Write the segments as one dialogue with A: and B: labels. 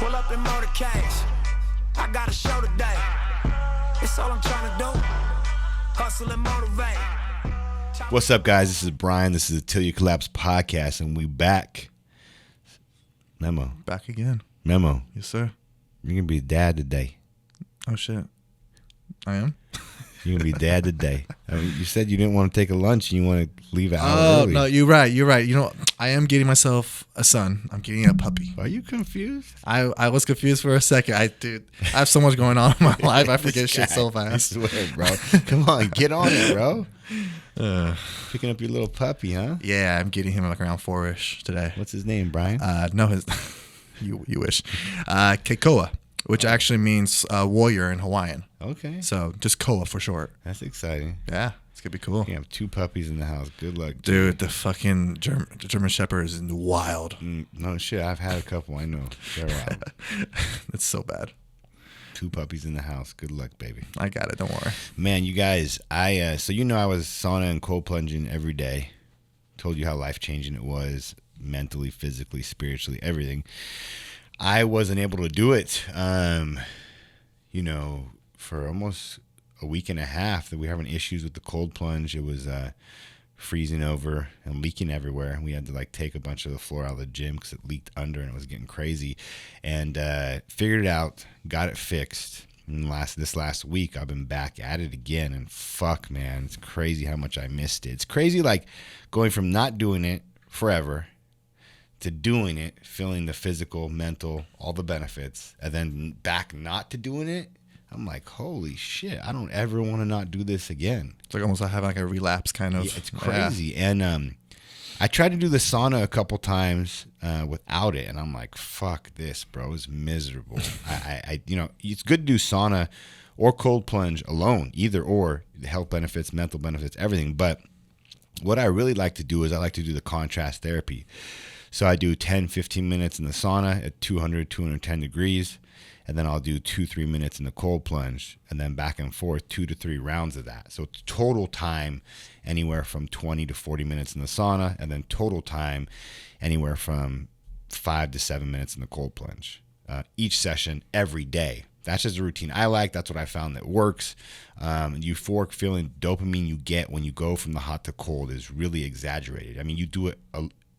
A: Pull up in motorcades. I got a show today. It's all I'm trying to do. Hustle and motivate.
B: What's up, guys? This is Brian. This is the Til You Collapse Podcast, and we back. Memo.
C: Back again.
B: Memo.
C: Yes, sir.
B: You're going to be a dad today.
C: Oh, shit. I am?
B: You're going to be dad today. I mean, you said you didn't want to take a lunch and you want to leave out early.
C: No, you're right. You're right. You know, I am getting myself a son. I'm getting a puppy.
B: Are you confused?
C: I was confused for a second. I have so much going on in my life. I forget shit so fast.
B: I swear, bro. Come on, get on it, bro. Picking up your little puppy, huh?
C: Yeah, I'm getting him like around 4-ish today.
B: What's his name, Brian?
C: No, you wish. Keikoa, which actually means warrior in Hawaiian.
B: Okay.
C: So just Koa for short.
B: That's exciting.
C: Yeah, it's going to be cool.
B: You have 2 puppies in the house. Good luck.
C: Dude, the fucking German Shepherd is in the wild.
B: No shit, I've had a couple. I know. They're wild.
C: It's so bad.
B: 2 puppies in the house. Good luck, baby.
C: I got it. Don't worry.
B: Man, you guys, I was sauna and cold plunging every day. Told you how life-changing it was, mentally, physically, spiritually, everything. I wasn't able to do it, for almost a week and a half that we were having issues with the cold plunge. It was freezing over and leaking everywhere. We had to take a bunch of the floor out of the gym because it leaked under and it was getting crazy. And figured it out, got it fixed. And this last week, I've been back at it again. And fuck, man, it's crazy how much I missed it. It's crazy going from not doing it forever to doing it, feeling the physical, mental, all the benefits, and then back not to doing it. I'm like, holy shit, I don't ever want to not do this again.
C: It's like almost having a relapse kind of.
B: Yeah, it's crazy. Yeah. And I tried to do the sauna a couple times without it, and I'm like, fuck this, bro. It's miserable. It's good to do sauna or cold plunge alone, either or, the health benefits, mental benefits, everything. But what I really like to do is I like to do the contrast therapy. So I do 10, 15 minutes in the sauna at 200, 210 degrees. And then I'll do 2-3 minutes in the cold plunge, and then back and forth 2 to 3 rounds of that. So total time anywhere from 20 to 40 minutes in the sauna, and then total time anywhere from 5 to 7 minutes in the cold plunge. Each session every day. That's just a routine I like. That's what I found that works. Euphoric feeling, dopamine you get when you go from the hot to cold is really exaggerated. I mean, you do it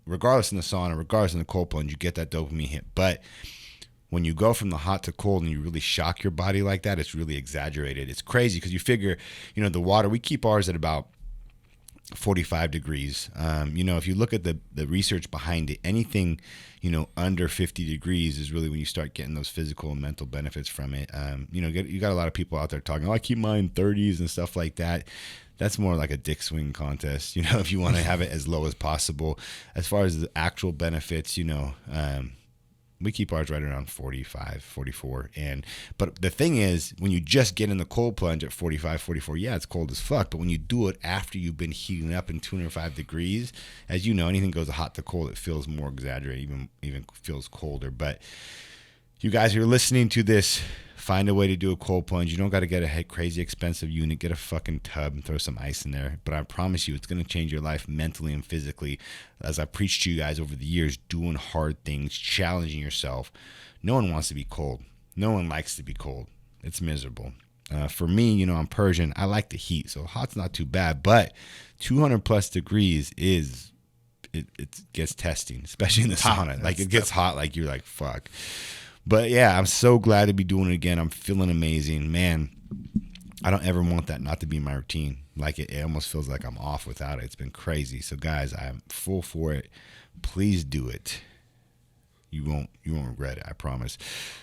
B: regardless in the sauna, regardless in the cold plunge, you get that dopamine hit. But when you go from the hot to cold and you really shock your body like that, it's really exaggerated. It's crazy because you figure, the water, we keep ours at about 45 degrees. If you look at the research behind it, anything, under 50 degrees is really when you start getting those physical and mental benefits from it. You got a lot of people out there talking, I keep mine 30s and stuff like that. That's more like a dick swing contest, if you want to have it as low as possible. As far as the actual benefits, we keep ours right around 45, 44. But the thing is, when you just get in the cold plunge at 45, 44, yeah, it's cold as fuck. But when you do it after you've been heating up in 205 degrees, as you know, anything goes hot to cold, it feels more exaggerated, even feels colder. But you guys who are listening to this, find a way to do a cold plunge. You don't got to get a crazy expensive unit. Get a fucking tub and throw some ice in there. But I promise you, it's going to change your life mentally and physically. As I preached to you guys over the years, doing hard things, challenging yourself. No one wants to be cold. No one likes to be cold. It's miserable. For me, I'm Persian. I like the heat, so hot's not too bad. But 200 plus degrees it gets testing, especially in the sauna. It gets hot. You're like, fuck. But yeah, I'm so glad to be doing it again. I'm feeling amazing. Man, I don't ever want that not to be my routine. It almost feels like I'm off without it. It's been crazy. So guys, I'm full for it. Please do it. You won't regret it, I promise.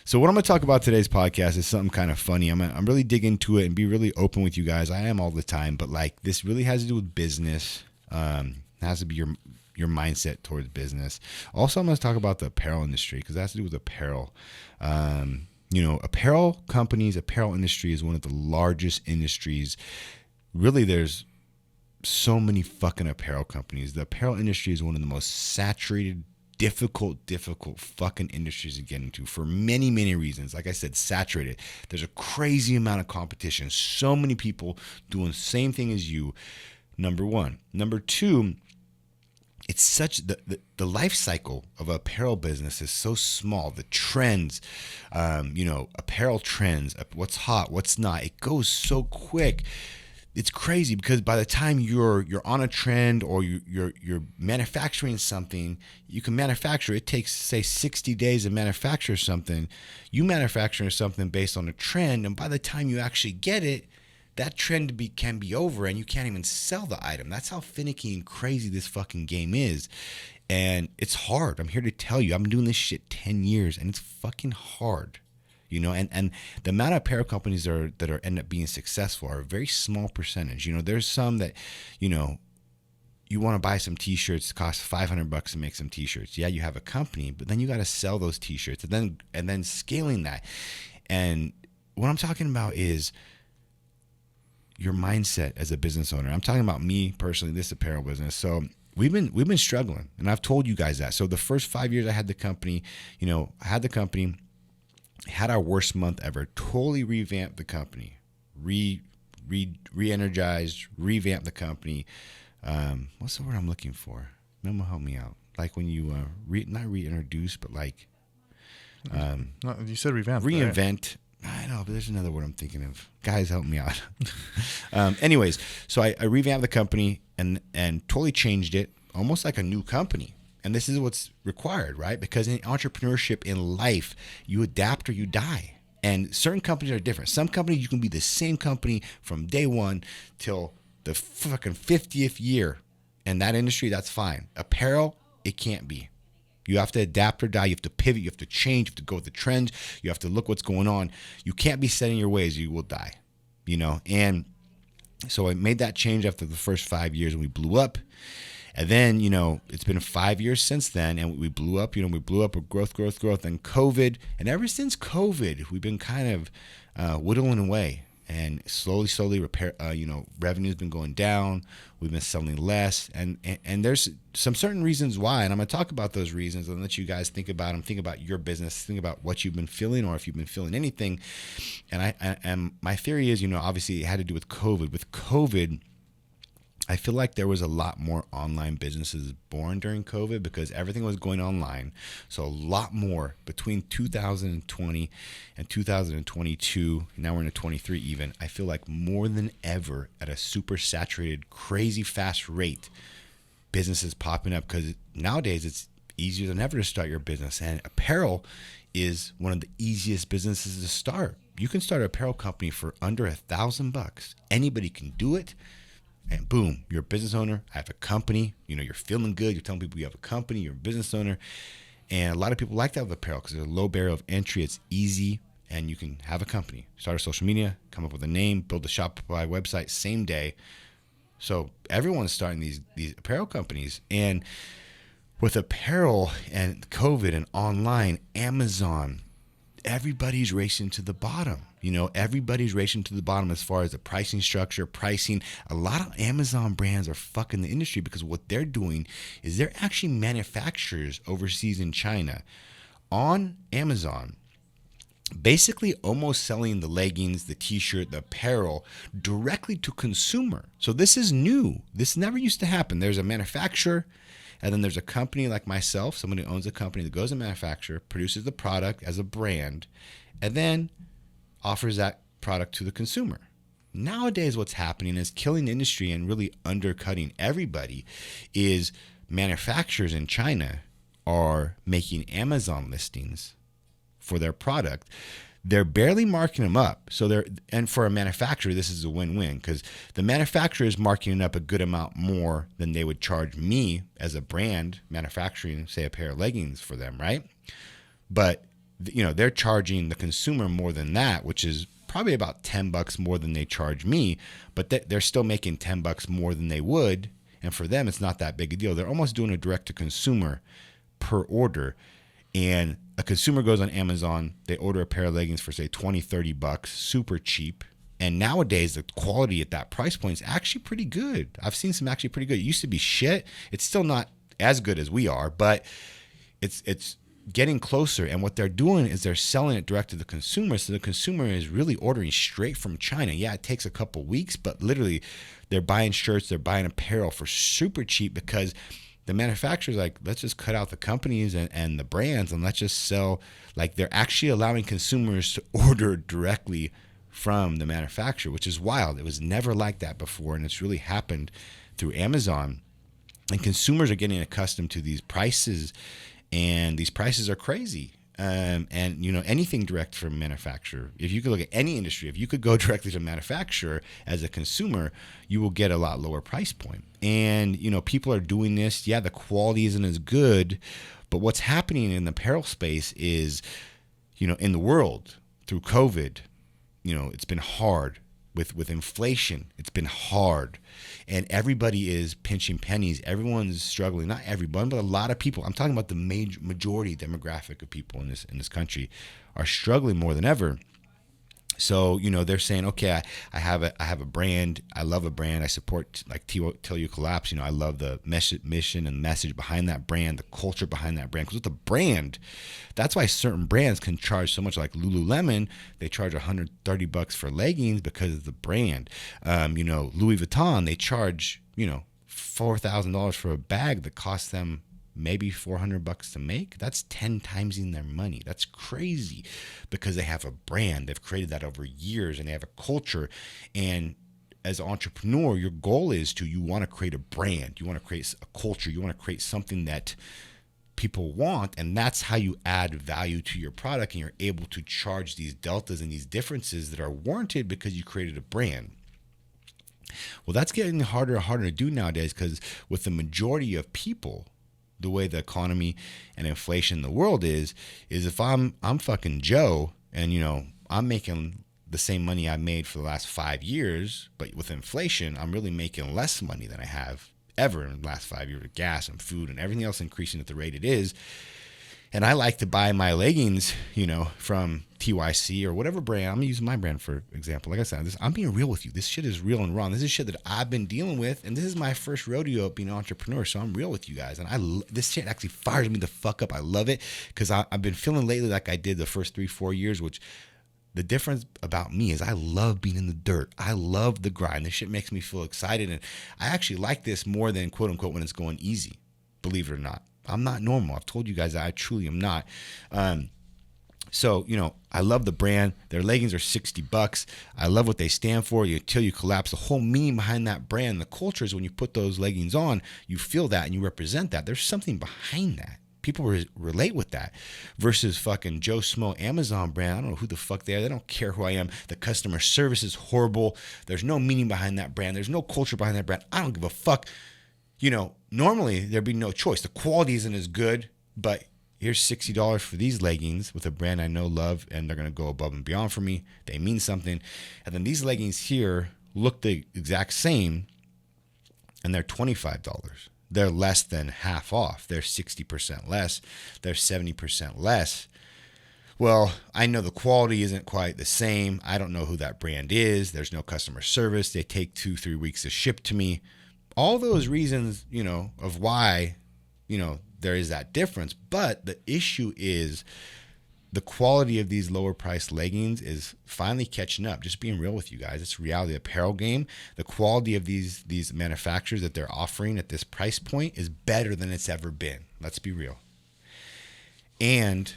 B: So what I'm going to talk about today's podcast is something kind of funny. I'm really dig into it and be really open with you guys. I am all the time, but this really has to do with business. It has to be your mindset towards business. Also, I'm going to talk about the apparel industry because it has to do with apparel. Apparel companies, apparel industry is one of the largest industries. Really, there's so many fucking apparel companies. The apparel industry is one of the most saturated, difficult fucking industries to get into for many, many reasons. Like I said, saturated. There's a crazy amount of competition. So many people doing the same thing as you. Number one. Number two, it's such the life cycle of apparel business is so small. The trends, apparel trends, what's hot, what's not, it goes so quick. It's crazy because by the time you're on a trend or you're manufacturing something, you can manufacture. It takes, say, 60 days to manufacture something. You manufacture something based on a trend, and by the time you actually get it, that trend can be over and you can't even sell the item. That's how finicky and crazy this fucking game is. And it's hard. I'm here to tell you, I'm doing this shit 10 years and it's fucking hard. And the amount of apparel companies that are end up being successful are a very small percentage. There's some that, you want to buy some t-shirts, cost $500 to make some t-shirts. Yeah, you have a company, but then you got to sell those t-shirts and then scaling that. And what I'm talking about is your mindset as a business owner. I'm talking about me personally, this apparel business. So we've been struggling, and I've told you guys that. So the first 5 years I had the company, had our worst month ever. Totally revamped the company, re-energized, revamped the company. What's the word I'm looking for? Memo, help me out. Like when you not reintroduce, but like
C: you said revamp.
B: Reinvent. Right? I know, but there's another word I'm thinking of. Guys, help me out. Anyways, so I revamped the company and totally changed it, almost like a new company. And this is what's required, right? Because in entrepreneurship, in life, you adapt or you die. And certain companies are different. Some companies, you can be the same company from day one till the fucking 50th year. In that industry, that's fine. Apparel, it can't be. You have to adapt or die. You have to pivot. You have to change. You have to go with the trends. You have to look what's going on. You can't be set in your ways. You will die, And so I made that change after the first 5 years, and we blew up. And then, it's been 5 years since then, and we blew up. We blew up with growth, and COVID. And ever since COVID, we've been kind of whittling away. And slowly revenue's been going down. We've been selling less. And there's some certain reasons why. And I'm going to talk about those reasons and let you guys think about them. Think about your business. Think about what you've been feeling or if you've been feeling anything. And my theory is, obviously it had to do with COVID. With COVID, I feel like there was a lot more online businesses born during COVID because everything was going online. So a lot more between 2020 and 2022. Now we're in 23 even. I feel like more than ever at a super saturated, crazy fast rate, businesses popping up because nowadays it's easier than ever to start your business. And apparel is one of the easiest businesses to start. You can start an apparel company for under $1,000. Anybody can do it. And boom, you're a business owner. I have a company. You're feeling good. You're telling people you have a company. You're a business owner. And a lot of people like that with apparel because there's a low barrier of entry. It's easy, and you can have a company. Start a social media, come up with a name, build a Shopify website same day. So everyone's starting these apparel companies. And with apparel and COVID and online, Amazon, everybody's racing to the bottom. Everybody's racing to the bottom as far as the pricing structure, pricing. A lot of Amazon brands are fucking the industry because what they're doing is they're actually manufacturers overseas in China on Amazon, basically almost selling the leggings, the t-shirt, the apparel directly to consumer. So this is new. This never used to happen. There's a manufacturer, and then there's a company like myself, somebody who owns a company that goes to manufacture, produces the product as a brand, and then offers that product to the consumer. Nowadays, what's happening is killing the industry and really undercutting everybody is manufacturers in China are making Amazon listings for their product. They're barely marking them up. And for a manufacturer, this is a win-win because the manufacturer is marking it up a good amount more than they would charge me as a brand manufacturing, say, a pair of leggings for them, right? But they're charging the consumer more than that, which is probably about $10 more than they charge me, but they're still making $10 more than they would. And for them, it's not that big a deal. They're almost doing a direct to consumer per order. And a consumer goes on Amazon, they order a pair of leggings for say $20, $30, super cheap. And nowadays, the quality at that price point is actually pretty good. I've seen some actually pretty good. It used to be shit. It's still not as good as we are, but it's getting closer. And what they're doing is they're selling it direct to the consumer. So the consumer is really ordering straight from China. Yeah, it takes a couple weeks, but literally they're buying shirts, they're buying apparel for super cheap because the manufacturers like, let's just cut out the companies and the brands, and let's just sell. Like, they're actually allowing consumers to order directly from the manufacturer, which is wild. It was never like that before, and it's really happened through Amazon. And consumers are getting accustomed to these prices, and these prices are crazy. And anything direct from manufacturer. If you could look at any industry, if you could go directly to manufacturer as a consumer, you will get a lot lower price point. And people are doing this. Yeah, the quality isn't as good, but what's happening in the apparel space is, in the world through COVID, it's been hard. With inflation, it's been hard, and everybody is pinching pennies. Everyone's struggling. Not everyone, but a lot of people. I'm talking about the majority demographic of people in this country are struggling more than ever. So they're saying, okay, I have a brand. I love a brand. I support like Til You Collapse. I love the mission and message behind that brand, the culture behind that brand. Because with the brand, that's why certain brands can charge so much. Like Lululemon, they charge $130 for leggings because of the brand. Louis Vuitton, they charge $4,000 for a bag that costs them maybe $400 to make. That's 10 times in their money. That's crazy, because they have a brand. They've created that over years, and they have a culture. And as an entrepreneur, your goal is you want to create a brand. You want to create a culture. You want to create something that people want, and that's how you add value to your product, and you're able to charge these deltas and these differences that are warranted because you created a brand. Well, that's getting harder and harder to do nowadays, because with the majority of people, the way the economy and inflation in the world is if I'm fucking Joe, and I'm making the same money I made for the last 5 years, but with inflation, I'm really making less money than I have ever in the last 5 years with gas and food and everything else increasing at the rate it is. And I like to buy my leggings, from TYC or whatever brand. I'm using my brand for example. Like I said, I'm being real with you. This shit is real and wrong. This is shit that I've been dealing with, and this is my first rodeo being an entrepreneur. So I'm real with you guys, and this shit actually fires me the fuck up. I love it, because I've been feeling lately like I did the first 3-4 years, which the difference about me is I love being in the dirt. I love the grind. This shit makes me feel excited, and I actually like this more than quote unquote when it's going easy. Believe it or not. I'm not normal. I've told you guys that I truly am not. So, I love the brand. Their leggings are $60. I love what they stand for. Till You Collapse. The whole meaning behind that brand, the culture is when you put those leggings on, you feel that and you represent that. There's something behind that. People relate with that versus fucking Joe Smo Amazon brand. I don't know who the fuck they are. They don't care who I am. The customer service is horrible. There's no meaning behind that brand. There's no culture behind that brand. I don't give a fuck. Normally there'd be no choice. The quality isn't as good, but here's $60 for these leggings with a brand I know, love, and they're going to go above and beyond for me. They mean something. And then these leggings here look the exact same, and they're $25. They're less than half off. They're 60% less. They're 70% less. Well, I know the quality isn't quite the same. I don't know who that brand is. There's no customer service. They take 2-3 weeks to ship to me. All those reasons, of why, there is that difference. But the issue is the quality of these lower priced leggings is finally catching up. Just being real with you guys. It's reality apparel game. The quality of these manufacturers that they're offering at this price point is better than it's ever been. Let's be real. And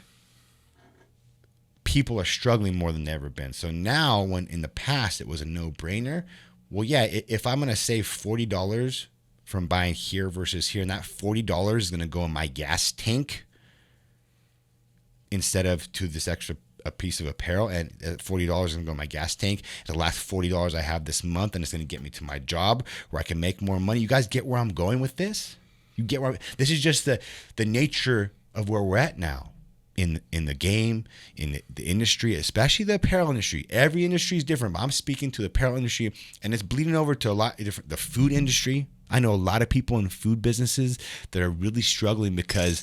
B: people are struggling more than they've ever been. So now, when in the past it was a no-brainer, well, yeah, if I'm going to save $40 from buying here versus here, and that $40 is going to go in my gas tank instead of to this extra a piece of apparel, and $40 is going to go in my gas tank. The last $40 I have this month, and it's going to get me to my job where I can make more money. You guys get where I'm going with this? You get where this is just the nature of where we're at now. In the game, in the industry, especially the apparel industry. Every industry is different, but I'm speaking to the apparel industry, and it's bleeding over to a lot of different. The food industry. I know a lot of people in food businesses that are really struggling because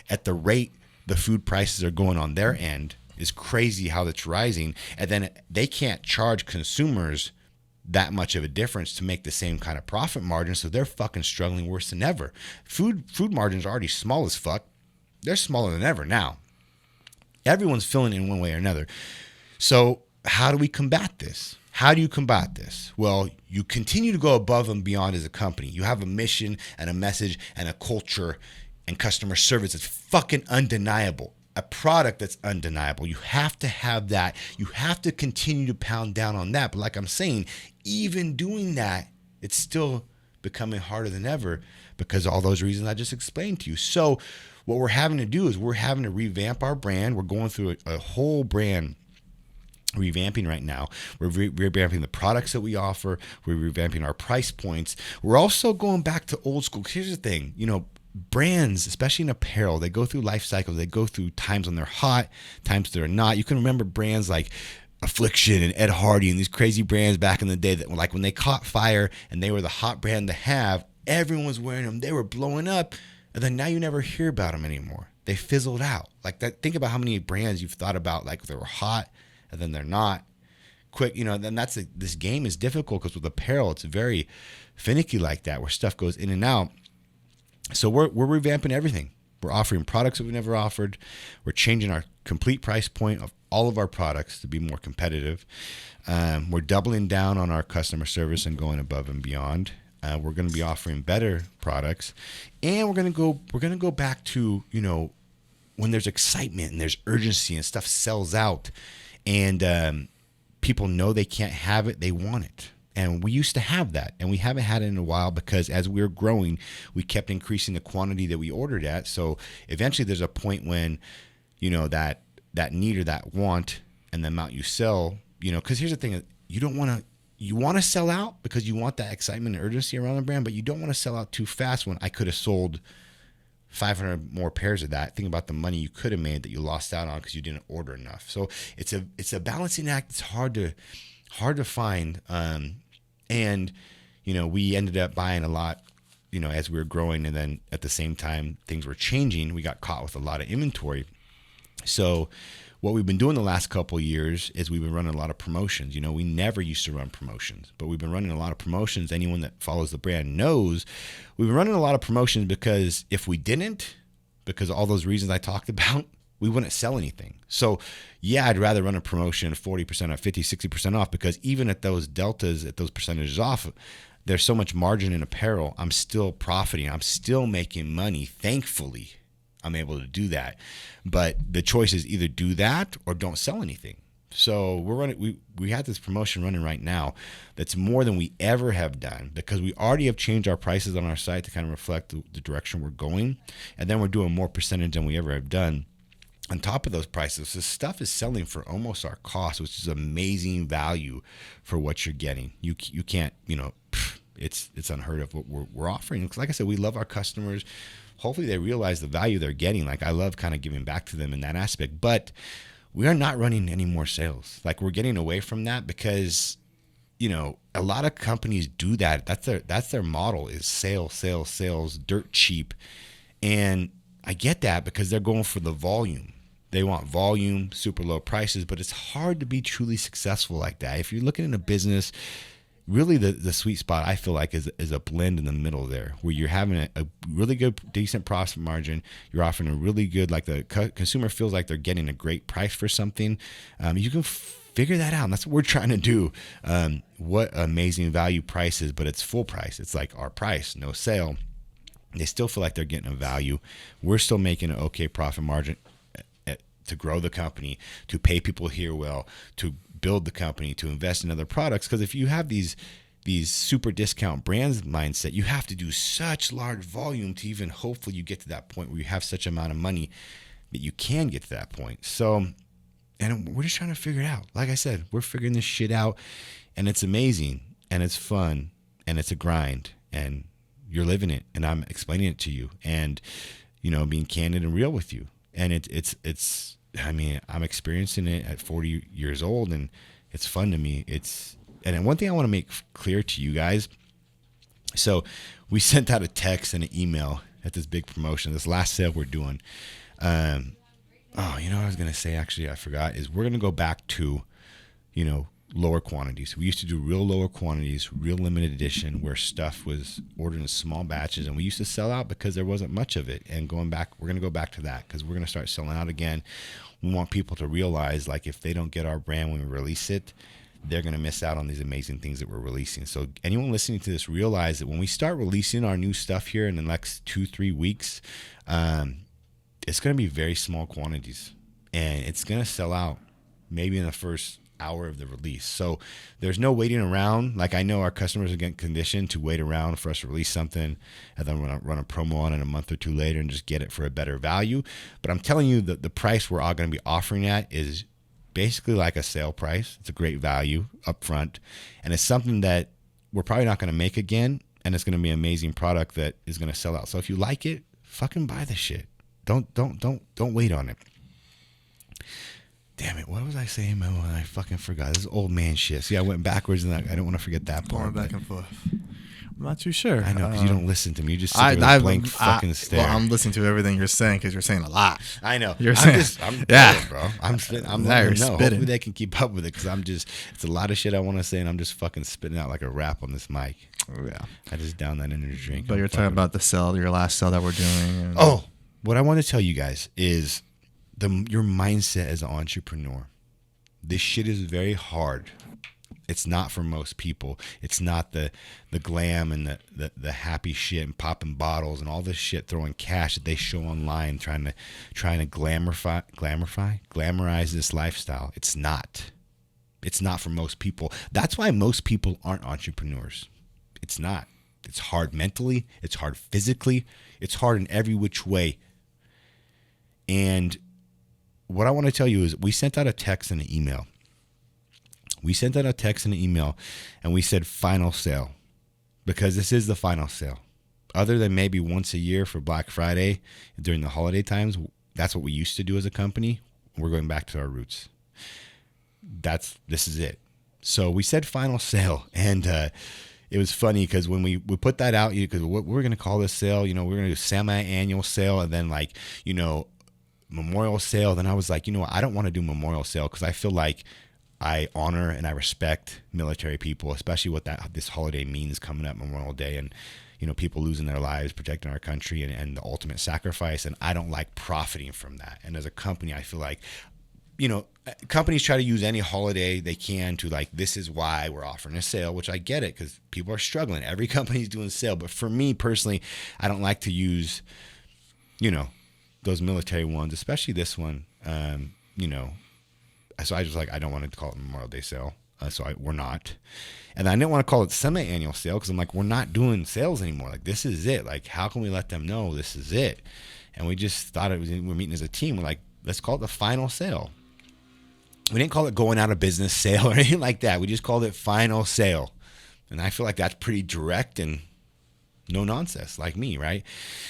B: at the rate the food prices are going on their end is crazy how that's rising, and then they can't charge consumers that much of a difference to make the same kind of profit margin, so they're fucking struggling worse than ever. Food margins are already small as fuck. They're smaller than ever now. Everyone's feeling it in one way or another. So how do we combat this? How do you combat this? Well, you continue to go above and beyond as a company. You have a mission and a message and a culture and customer service that's fucking undeniable. A product that's undeniable. You have to have that. You have to continue to pound down on that. But like I'm saying, even doing that, it's still becoming harder than ever because of all those reasons I just explained to you. So what we're having to do is we're having to revamp our brand. We're going through a whole brand revamping right now. We're revamping the products that we offer. We're revamping our price points. We're also going back to old school. Here's the thing, brands, especially in apparel, they go through life cycles. They go through times when they're hot, times they're not. You can remember brands like Affliction and Ed Hardy and these crazy brands back in the day that, like, when they caught fire and they were the hot brand to have, everyone was wearing them. They were blowing up, and then now you never hear about them anymore. They fizzled out. Like that. Think about how many brands you've thought about, like they were hot and then they're not. Quick, then this game is difficult because with apparel, it's very finicky like that, where stuff goes in and out. So we're revamping everything. We're offering products that we've never offered. We're changing our complete price point of all of our products to be more competitive. We're doubling down on our customer service and going above and beyond. We're going to be offering better products, and we're going to go back to when there's excitement and there's urgency and stuff sells out, and people know they can't have it, they want it. And we used to have that, and we haven't had it in a while because as we were growing, we kept increasing the quantity that we ordered at. So eventually there's a point when, that need or that want and the amount you sell, because here's the thing, you want to sell out because you want that excitement and urgency around the brand, but you don't want to sell out too fast when I could have sold 500 more pairs of that. Think about the money you could have made that you lost out on because you didn't order enough. So it's a balancing act. It's hard to find. And, we ended up buying a lot, as we were growing. And then at the same time, things were changing. We got caught with a lot of inventory. So what we've been doing the last couple of years is we've been running a lot of promotions. We never used to run promotions, but we've been running a lot of promotions. Anyone that follows the brand knows we've been running a lot of promotions because if we didn't, because of all those reasons I talked about, we wouldn't sell anything. So yeah, I'd rather run a promotion 40% off, 50, 60% off, because even at those deltas, at those percentages off, there's so much margin in apparel. I'm still profiting. I'm still making money. Thankfully, I'm able to do that. But the choice is either do that or don't sell anything. So we're running. We have this promotion running right now that's more than we ever have done because we already have changed our prices on our site to kind of reflect the direction we're going, and then we're doing more percentage than we ever have done. On top of those prices, this stuff is selling for almost our cost, which is amazing value for what you're getting. You can't, it's unheard of what we're offering. Because like I said, we love our customers. Hopefully they realize the value they're getting. Like I love kind of giving back to them in that aspect. But we are not running any more sales. Like we're getting away from that because, a lot of companies do that. That's their model is sales, dirt cheap. And I get that because they're going for the volume. They want volume, super low prices, but it's hard to be truly successful like that. If you're looking in a business, really the sweet spot I feel like is a blend in the middle there where you're having a really good, decent profit margin. You're offering a really good, like the consumer feels like they're getting a great price for something. You can figure that out. And that's what we're trying to do. What amazing value price is, but it's full price. It's like our price, no sale. They still feel like they're getting a value. We're still making an okay profit margin to grow the company, to pay people here well, to build the company, to invest in other products. Because if you have these super discount brands mindset, you have to do such large volume to even hopefully you get to that point where you have such amount of money that you can get to that point. So, and we're just trying to figure it out. Like I said, we're figuring this shit out, and it's amazing, and it's fun, and it's a grind, and you're living it, and I'm explaining it to you, and being candid and real with you. And it's I'm experiencing it at 40 years old, and it's fun to me. And one thing I want to make clear to you guys. So we sent out a text and an email at this big promotion, this last sale we're doing. What I was going to say, actually, I forgot, is we're going to go back to, lower quantities. We used to do real lower quantities, real limited edition, where stuff was ordered in small batches, and we used to sell out because there wasn't much of it. And we're going to go back to that because we're going to start selling out again. We want people to realize, like, if they don't get our brand when we release it, they're going to miss out on these amazing things that we're releasing. So anyone listening to this, realize that when we start releasing our new stuff here in the next 2-3 weeks, it's going to be very small quantities, and it's going to sell out maybe in the first hour of the release. So there's no waiting around. Like, I know our customers are getting conditioned to wait around for us to release something and then run a promo on it a month or two later and just get it for a better value. But I'm telling you that the price we're all going to be offering at is basically like a sale price. It's a great value up front, and it's something that we're probably not going to make again, and it's going to be an amazing product that is going to sell out. So if you like it, fucking buy the shit. Don't wait on it. Damn it, what was I saying, man? I fucking forgot. This is old man shit. See, I went backwards, and I don't want to forget that part.
C: Going back and forth. I'm not too sure.
B: I know, because you don't listen to me. You just sit there with a blank fucking stare.
C: Well, I'm listening to everything you're saying because you're saying a lot.
B: I know.
C: You're saying,
B: yeah, bro. I'm spitting.
C: You're
B: spitting.
C: spitting.
B: Hopefully they can keep up with it, because it's a lot of shit I want to say, and I'm just fucking spitting out like a rap on this mic.
C: Oh, yeah.
B: I just downed that energy drink.
C: But you're talking about the sell, your last sell that we're doing.
B: Oh, what I want to tell you guys is your mindset as an entrepreneur. This shit is very hard. It's not for most people. It's not the glam and the happy shit and popping bottles and all this shit, throwing cash that they show online, trying to glamorize this lifestyle. It's not. It's not for most people. That's why most people aren't entrepreneurs. It's not. It's hard mentally. It's hard physically. It's hard in every which way. And what I want to tell you is, we sent out a text and an email. And we said final sale, because this is the final sale. Other than maybe once a year for Black Friday during the holiday times, that's what we used to do as a company. We're going back to our roots. This is it. So we said final sale, and it was funny because when we put that out, because what we're going to call this sale, we're going to do semi-annual sale, and then memorial sale. Then I was like, I don't want to do memorial sale, because I feel like I honor and I respect military people, especially what this holiday means coming up, Memorial Day, and people losing their lives protecting our country and the ultimate sacrifice. And I don't like profiting from that. And as a company, I feel like companies try to use any holiday they can to, like, this is why we're offering a sale, which I get it, because people are struggling. Every company's doing a sale. But for me personally, I don't like to use, those military ones, especially this one, so I just I don't want to call it Memorial Day sale. We're not. And I didn't want to call it semi-annual sale, because I'm like, we're not doing sales anymore. Like, this is it. Like, how can we let them know this is it? And we just thought we're meeting as a team. We're like, let's call it the final sale. We didn't call it going out of business sale or anything like that. We just called it final sale. And I feel like that's pretty direct and no nonsense, like me, right?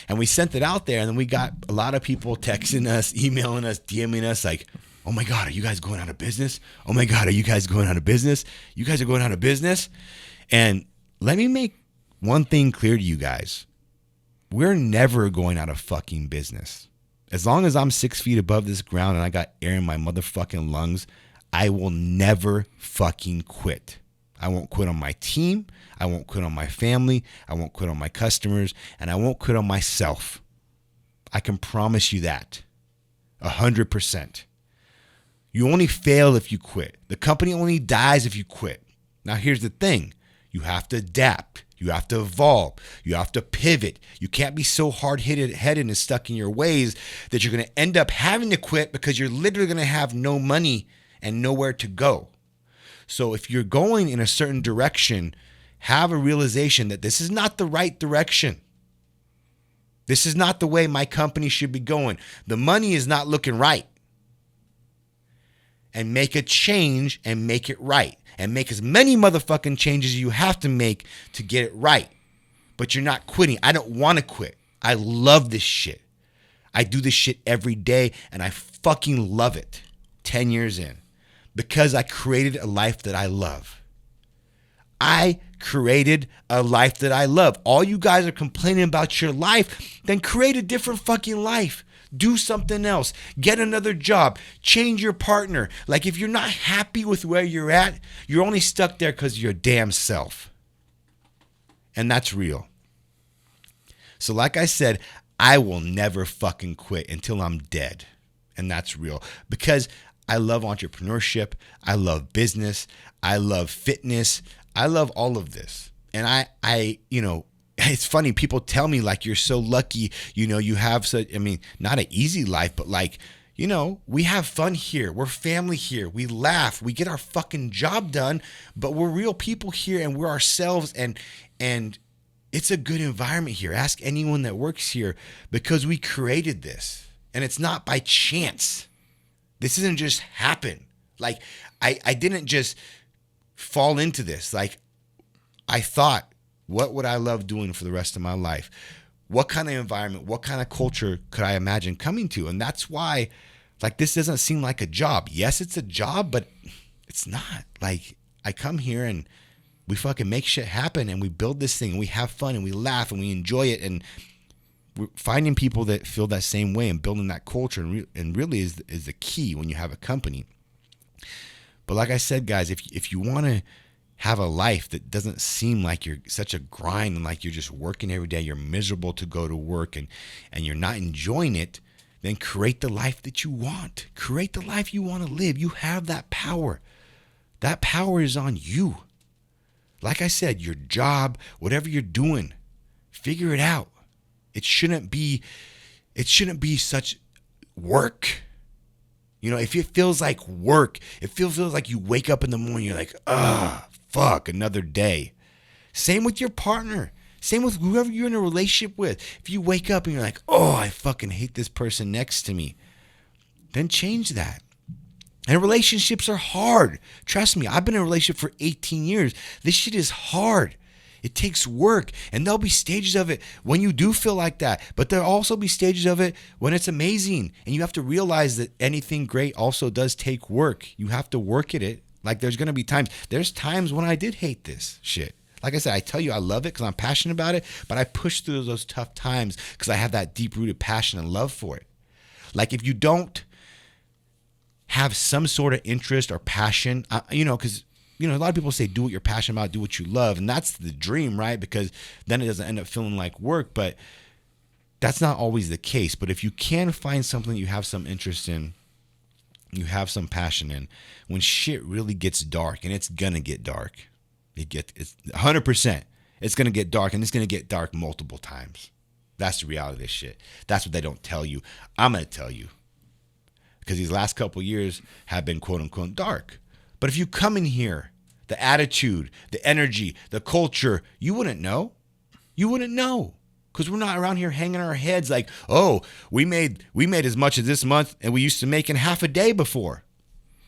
B: And we sent it out there, and then we got a lot of people texting us, emailing us, DMing us, like, oh my God, are you guys going out of business? Oh my God, are you guys going out of business? You guys are going out of business? And let me make one thing clear to you guys. We're never going out of fucking business. As long as I'm 6 feet above this ground and I got air in my motherfucking lungs, I will never fucking quit. I won't quit on my team. I won't quit on my family. I won't quit on my customers. And I won't quit on myself. I can promise you that. 100%. You only fail if you quit. The company only dies if you quit. Now, here's the thing. You have to adapt. You have to evolve. You have to pivot. You can't be so hard-headed and stuck in your ways that you're going to end up having to quit, because you're literally going to have no money and nowhere to go. So if you're going in a certain direction, have a realization that this is not the right direction. This is not the way my company should be going. The money is not looking right. And make a change and make it right. And make as many motherfucking changes as you have to make to get it right. But you're not quitting. I don't want to quit. I love this shit. I do this shit every day, and I fucking love it. 10 years in. Because I created a life that I love. I created a life that I love. All you guys are complaining about your life, then create a different fucking life. Do something else. Get another job. Change your partner. Like, if you're not happy with where you're at, you're only stuck there because of your damn self. And that's real. So like I said, I will never fucking quit until I'm dead. And that's real. Because I love entrepreneurship. I love business. I love fitness. I love all of this. And I, it's funny. People tell me like, you're so lucky, you have such, not an easy life, but like, we have fun here. We're family here. We laugh. We get our fucking job done, but we're real people here and we're ourselves. And it's a good environment here. Ask anyone that works here, because we created this and it's not by chance. This doesn't just happen. Like I didn't just fall into this. Like I thought, what would I love doing for the rest of my life? What kind of environment, what kind of culture could I imagine coming to? And that's why, like, this doesn't seem like a job. Yes, it's a job, but it's not. Like, I come here and we fucking make shit happen and we build this thing and we have fun and we laugh and we enjoy it. And we're finding people that feel that same way and building that culture and really is the key when you have a company. But like I said, guys, if you want to have a life that doesn't seem like you're such a grind and like you're just working every day, you're miserable to go to work and you're not enjoying it, then create the life that you want. Create the life you want to live. You have that power. That power is on you. Like I said, your job, whatever you're doing, figure it out. It shouldn't be such work. If it feels like work, it feels like you wake up in the morning, you're like, fuck, another day. Same with your partner. Same with whoever you're in a relationship with. If you wake up and you're like, I fucking hate this person next to me, then change that. And relationships are hard. Trust me, I've been in a relationship for 18 years. This shit is hard. It takes work. And there'll be stages of it when you do feel like that. But there'll also be stages of it when it's amazing. And you have to realize that anything great also does take work. You have to work at it. Like there's going to be times. There's times when I did hate this shit. Like I said, I tell you I love it because I'm passionate about it. But I push through those tough times because I have that deep-rooted passion and love for it. Like if you don't have some sort of interest or passion, because a lot of people say do what you're passionate about, do what you love. And that's the dream, right? Because then it doesn't end up feeling like work. But that's not always the case. But if you can find something you have some interest in, you have some passion in, when shit really gets dark, and it's going to get dark. It's 100%. It's going to get dark, and it's going to get dark multiple times. That's the reality of this shit. That's what they don't tell you. I'm going to tell you. Because these last couple of years have been quote unquote dark. But if you come in here, the attitude, the energy, the culture, you wouldn't know. You wouldn't know. Because we're not around here hanging our heads like, we made as much as this month and we used to make in half a day before.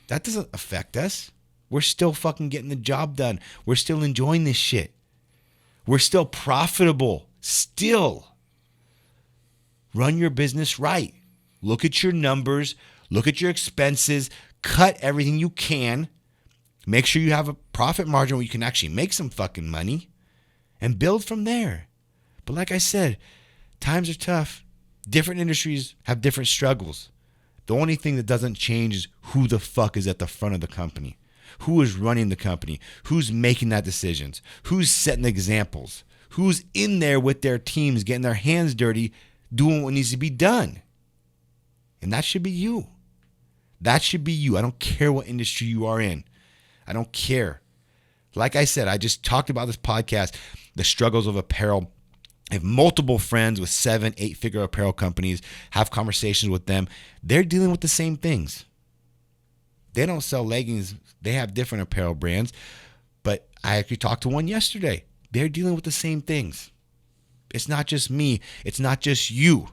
B: That doesn't affect us. We're still fucking getting the job done. We're still enjoying this shit. We're still profitable. Still. Run your business right. Look at your numbers. Look at your expenses. Cut everything you can. Make sure you have a profit margin where you can actually make some fucking money and build from there. But like I said, times are tough. Different industries have different struggles. The only thing that doesn't change is who the fuck is at the front of the company. Who is running the company? Who's making that decisions? Who's setting examples? Who's in there with their teams, getting their hands dirty, doing what needs to be done? And that should be you. That should be you. I don't care what industry you are in. I don't care. Like I said, I just talked about this podcast, the struggles of apparel. I have multiple friends with 7, 8-figure apparel companies, have conversations with them. They're dealing with the same things. They don't sell leggings. They have different apparel brands. But I actually talked to one yesterday. They're dealing with the same things. It's not just me. It's not just you.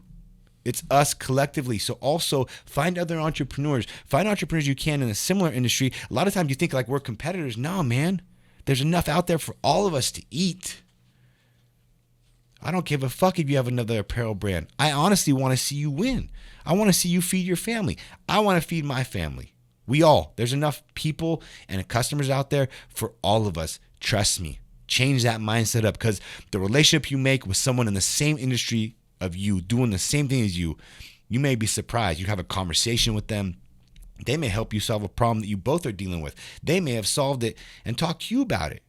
B: It's us collectively. So also find other entrepreneurs. Find entrepreneurs you can in a similar industry. A lot of times you think like we're competitors. No, man. There's enough out there for all of us to eat. I don't give a fuck if you have another apparel brand. I honestly want to see you win. I want to see you feed your family. I want to feed my family. There's enough people and customers out there for all of us. Trust me. Change that mindset up, because the relationship you make with someone in the same industry of you, doing the same thing as you may be surprised. You have a conversation with them. They may help you solve a problem that you both are dealing with. They may have solved it and talked to you about it.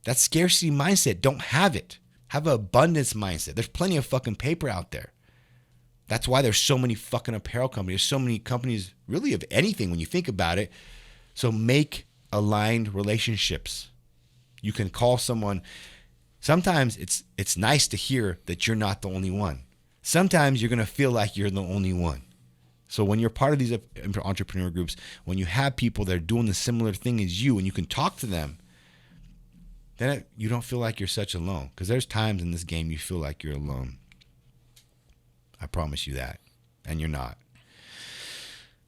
B: That scarcity mindset, don't have it. Have an abundance mindset. There's plenty of fucking paper out there. That's why there's so many fucking apparel companies. There's so many companies really of anything when you think about it. So make aligned relationships. You can call someone. Sometimes it's nice to hear that you're not the only one. Sometimes you're going to feel like you're the only one. So when you're part of these entrepreneur groups, when you have people that are doing the similar thing as you and you can talk to them, then you don't feel like you're such alone. Because there's times in this game you feel like you're alone. I promise you that. And you're not.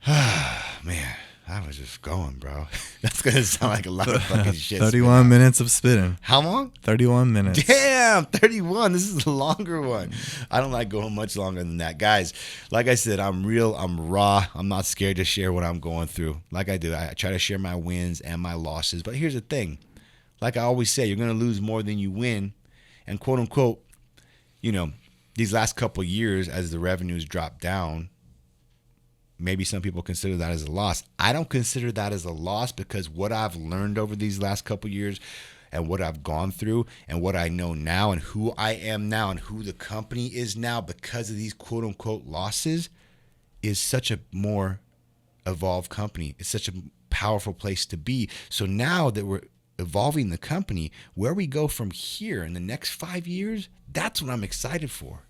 B: Man, I was just going, bro. That's going to sound like a lot of fucking shit.
C: 31 minutes of spitting.
B: How long?
C: 31 minutes.
B: Damn, 31. This is the longer one. I don't like going much longer than that. Guys, like I said, I'm real. I'm raw. I'm not scared to share what I'm going through. Like I do. I try to share my wins and my losses. But here's the thing. Like I always say, you're going to lose more than you win. And quote unquote, these last couple years as the revenues drop down, maybe some people consider that as a loss. I don't consider that as a loss because what I've learned over these last couple years and what I've gone through and what I know now and who I am now and who the company is now because of these quote unquote losses is such a more evolved company. It's such a powerful place to be. So now that we're evolving the company, where we go from here in the next 5 years, that's what I'm excited for.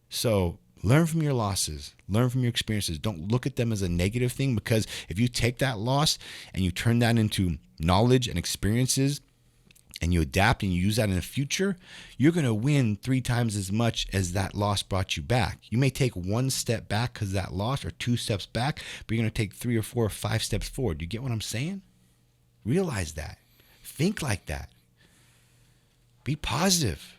B: So learn from your losses, learn from your experiences. Don't look at them as a negative thing, because if you take that loss and you turn that into knowledge and experiences and you adapt and you use that in the future, you're going to win 3 times as much as that loss brought you back. You may take 1 step back because of that loss, or 2 steps back, but you're going to take 3 or 4 or 5 steps forward. Do you get what I'm saying? Realize that. Think like that. Be positive.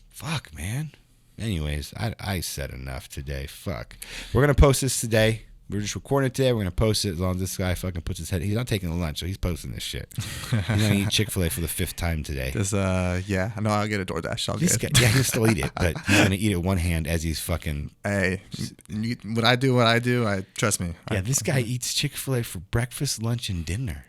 B: Fuck, man. Anyways, I said enough today. Fuck. We're going to post this today. We're just recording it today. We're going to post it as long as this guy fucking puts his head. He's not taking the lunch, so he's posting this shit. He's going to eat Chick-fil-A for the 5th time today.
C: Yeah. No, I'll get a DoorDash.
B: Yeah, he'll still eat it, but he's going to eat it one hand as he's fucking...
C: Hey, when I do what I do, trust me.
B: Yeah, this guy eats Chick-fil-A for breakfast, lunch, and dinner.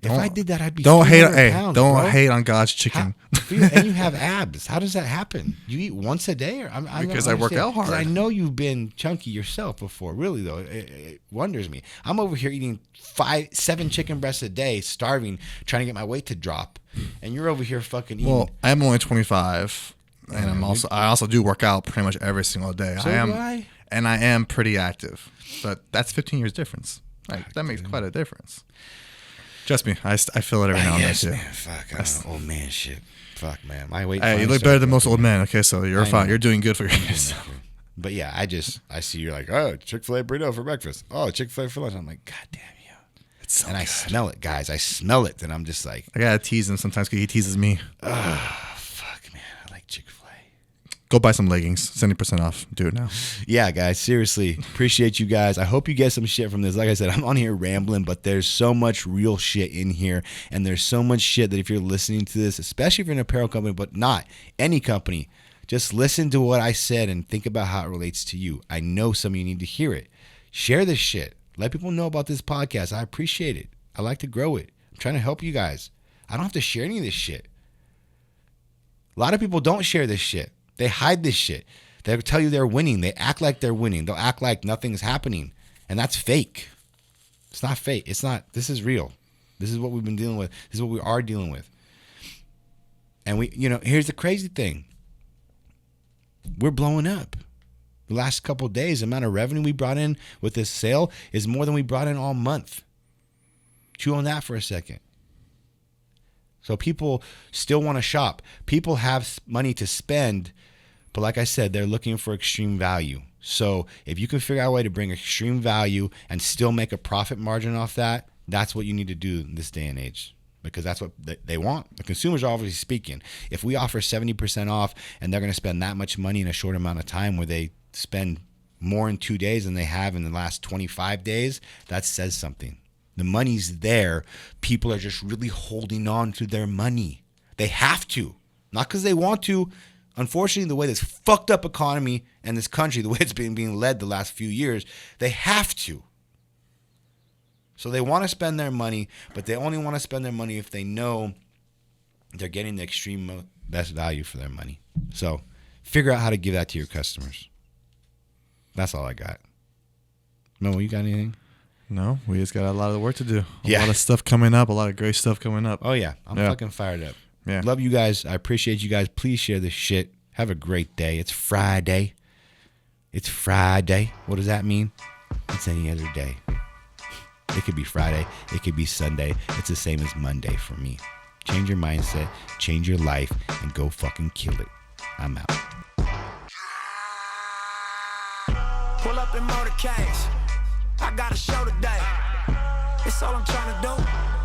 B: If I did that, I'd be
C: don't hate.
B: Pounds,
C: don't
B: bro.
C: hate on God's chicken.
B: And you have abs. How does that happen? You eat once a day, or
C: because I work out hard.
B: I know you've been chunky yourself before. Really though, it wonders me. I'm over here eating 7 chicken breasts a day, starving, trying to get my weight to drop, and you're over here fucking eating.
C: Well, I'm only 25, and I also do work out pretty much every single day.
B: So
C: and I am pretty active, but that's 15 years difference. Like that makes quite a difference. Trust me, I feel it every now and then too.
B: Man, fuck, old man shit. Fuck, man, my weight.
C: Hey, you look better than most old men. Okay, so you're fine. You're doing good for yourself.
B: But yeah, I see you're like, oh, Chick-fil-A burrito for breakfast. Oh, Chick-fil-A for lunch. I'm like, God damn you.
C: It's so
B: and
C: good.
B: I smell it, guys. I smell it, and I'm just like,
C: I gotta tease him sometimes because he teases me.
B: Fuck, man, I like Chick-fil-A.
C: Go buy some leggings, 70% off. Do it now.
B: Yeah, guys, seriously, appreciate you guys. I hope you get some shit from this. Like I said, I'm on here rambling, but there's so much real shit in here, and there's so much shit that if you're listening to this, especially if you're an apparel company, but not any company, just listen to what I said and think about how it relates to you. I know some of you need to hear it. Share this shit. Let people know about this podcast. I appreciate it. I like to grow it. I'm trying to help you guys. I don't have to share any of this shit. A lot of people don't share this shit. They hide this shit. They'll tell you they're winning. They act like they're winning. They'll act like nothing's happening. And that's fake. It's not fake. It's not. This is real. This is what we've been dealing with. This is what we are dealing with. And here's the crazy thing. We're blowing up. The last couple of days, the amount of revenue we brought in with this sale is more than we brought in all month. Chew on that for a second. So people still want to shop. People have money to spend, but like I said, they're looking for extreme value. So if you can figure out a way to bring extreme value and still make a profit margin off that, that's what you need to do in this day and age, because that's what they want. The consumers are obviously speaking. If we offer 70% off and they're going to spend that much money in a short amount of time, where they spend more in 2 days than they have in the last 25 days, that says something. The money's there. People are just really holding on to their money. They have to. Not because they want to. Unfortunately, the way this fucked up economy and this country, the way it's been being led the last few years, they have to. So they want to spend their money, but they only want to spend their money if they know they're getting the extreme best value for their money. So figure out how to give that to your customers. That's all I got. Mo, you got anything?
C: No, we just got a lot of work to do. A
B: Yeah.
C: lot of stuff coming up. A lot of great stuff coming up.
B: Oh, yeah. I'm fucking fired up.
C: Yeah.
B: Love you guys. I appreciate you guys. Please share this shit. Have a great day. It's Friday. It's Friday. What does that mean? It's any other day. It could be Friday. It could be Sunday. It's the same as Monday for me. Change your mindset, change your life, and go fucking kill it. I'm out.
A: Pull up in motorcades. I got a show today. It's all I'm trying to do.